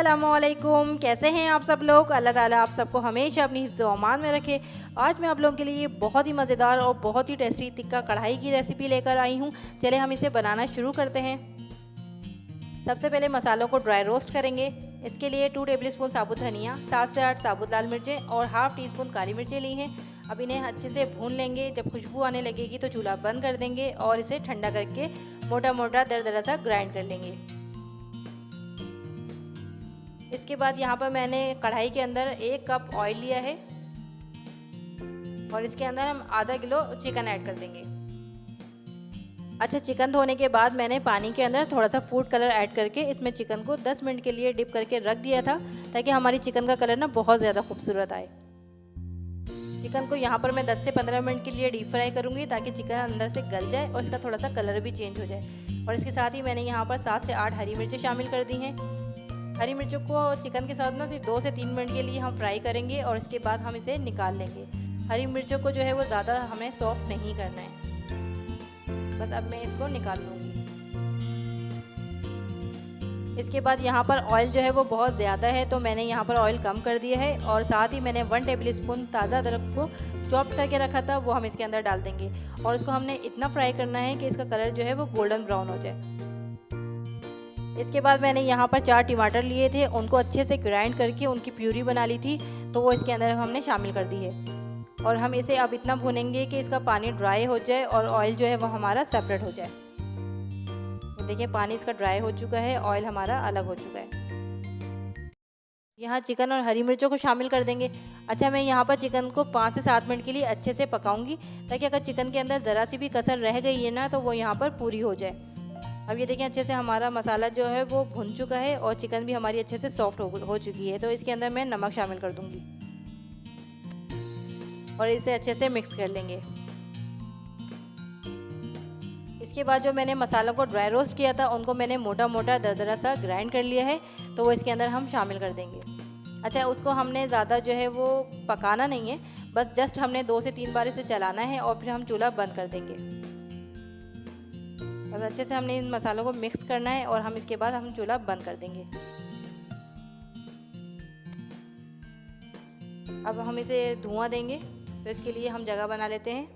अस्सलामुअलैकुम। कैसे हैं आप सब लोग? अल्लाह ताला आप सबको हमेशा अपनी हिफ्ज़ व अमान में रखे। आज मैं आप लोगों के लिए बहुत ही मज़ेदार और बहुत ही टेस्टी टिक्का कढ़ाई की रेसिपी लेकर आई हूँ। चले हम इसे बनाना शुरू करते हैं। सबसे पहले मसालों को ड्राई रोस्ट करेंगे। इसके लिए 2 टेबलस्पून साबुत धनिया, 7 से 8 साबुत लाल मिर्चें और हाफ़ टी स्पून काली मिर्चें ली हैं। अब इन्हें अच्छे से भून लेंगे। जब खुशबू आने लगेगी तो चूल्हा बंद कर देंगे और इसे ठंडा करके मोटा मोटा दरदरा सा ग्राइंड कर लेंगे। इसके बाद यहाँ पर मैंने कढ़ाई के अंदर 1 कप ऑयल लिया है और इसके अंदर हम आधा किलो चिकन ऐड कर देंगे। अच्छा, चिकन धोने के बाद मैंने पानी के अंदर थोड़ा सा फूड कलर ऐड करके इसमें चिकन को 10 मिनट के लिए डिप करके रख दिया था, ताकि हमारी चिकन का कलर ना बहुत ज़्यादा खूबसूरत आए। चिकन को यहाँ पर मैं 10 से 15 मिनट के लिए डीप फ्राई करूँगी, ताकि चिकन अंदर से गल जाए और इसका थोड़ा सा कलर भी चेंज हो जाए। और इसके साथ ही मैंने यहाँ पर 7 से 8 हरी मिर्चें शामिल कर दी हैं। हरी मिर्चों को चिकन के साथ ना सिर्फ 2 से 3 मिनट के लिए हम फ्राई करेंगे और इसके बाद हम इसे निकाल लेंगे। हरी मिर्चों को जो है वो ज़्यादा हमें सॉफ्ट नहीं करना है। बस अब मैं इसको निकाल लूँगी। इसके बाद यहाँ पर ऑयल जो है वो बहुत ज़्यादा है, तो मैंने यहाँ पर ऑयल कम कर दिया है और साथ ही मैंने 1 टेबलस्पून ताज़ा अदरक को चॉप करके रखा था, वो हम इसके अंदर डाल देंगे और इसको हमने इतना फ्राई करना है कि इसका कलर जो है वो गोल्डन ब्राउन हो जाए। इसके बाद मैंने यहाँ पर 4 टमाटर लिए थे, उनको अच्छे से ग्राइंड करके उनकी प्यूरी बना ली थी, तो वो इसके अंदर हमने शामिल कर दी है। और हम इसे अब इतना भूनेंगे कि इसका पानी ड्राई हो जाए और ऑयल जो है वो हमारा सेपरेट हो जाए। तो देखिए, पानी इसका ड्राई हो चुका है, ऑयल हमारा अलग हो चुका है। यहाँ चिकन और हरी मिर्चों को शामिल कर देंगे। अच्छा, मैं यहाँ पर चिकन को 5 से 7 मिनट के लिए अच्छे से पकाऊंगी, ताकि अगर चिकन के अंदर ज़रा सी भी कसर रह गई है ना, तो वो यहाँ पर पूरी हो जाए। अब ये देखें, अच्छे से हमारा मसाला जो है वो भुन चुका है और चिकन भी हमारी अच्छे से सॉफ्ट हो चुकी है। तो इसके अंदर मैं नमक शामिल कर दूंगी और इसे अच्छे से मिक्स कर लेंगे। इसके बाद जो मैंने मसालों को ड्राई रोस्ट किया था, उनको मैंने मोटा मोटा दरदरा सा ग्राइंड कर लिया है, तो वो इसके अंदर हम शामिल कर देंगे। अच्छा, उसको हमने ज़्यादा जो है वो पकाना नहीं है, बस जस्ट हमने 2 से 3 बार इसे चलाना है और फिर हम चूल्हा बंद कर देंगे। बस अच्छे से हमने इन मसालों को मिक्स करना है और हम इसके बाद हम चूल्हा बंद कर देंगे। अब हम इसे धुआं देंगे, तो इसके लिए हम जगह बना लेते हैं।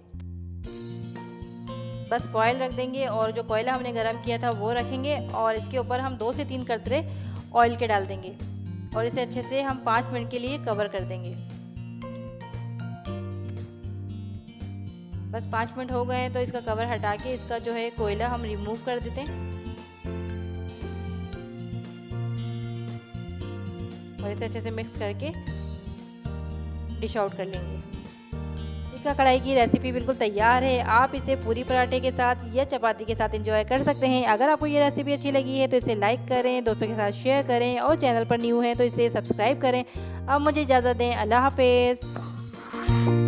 बस फॉयल रख देंगे और जो कोयला हमने गरम किया था वो रखेंगे और इसके ऊपर हम 2 से 3 कतरे ऑयल के डाल देंगे और इसे अच्छे से हम 5 मिनट के लिए कवर कर देंगे। बस 5 मिनट हो गए हैं, तो इसका कवर हटा के इसका जो है कोयला हम रिमूव कर देते हैं और इसे अच्छे से मिक्स करके डिश आउट कर लेंगे। टिक्का कढ़ाई की रेसिपी बिल्कुल तैयार है। आप इसे पूरी पराठे के साथ या चपाती के साथ एंजॉय कर सकते हैं। अगर आपको ये रेसिपी अच्छी लगी है तो इसे लाइक करें, दोस्तों के साथ शेयर करें और चैनल पर न्यू हैं तो इसे सब्सक्राइब करें। अब मुझे इजाज़त दें। अल्लाह हाफिज़।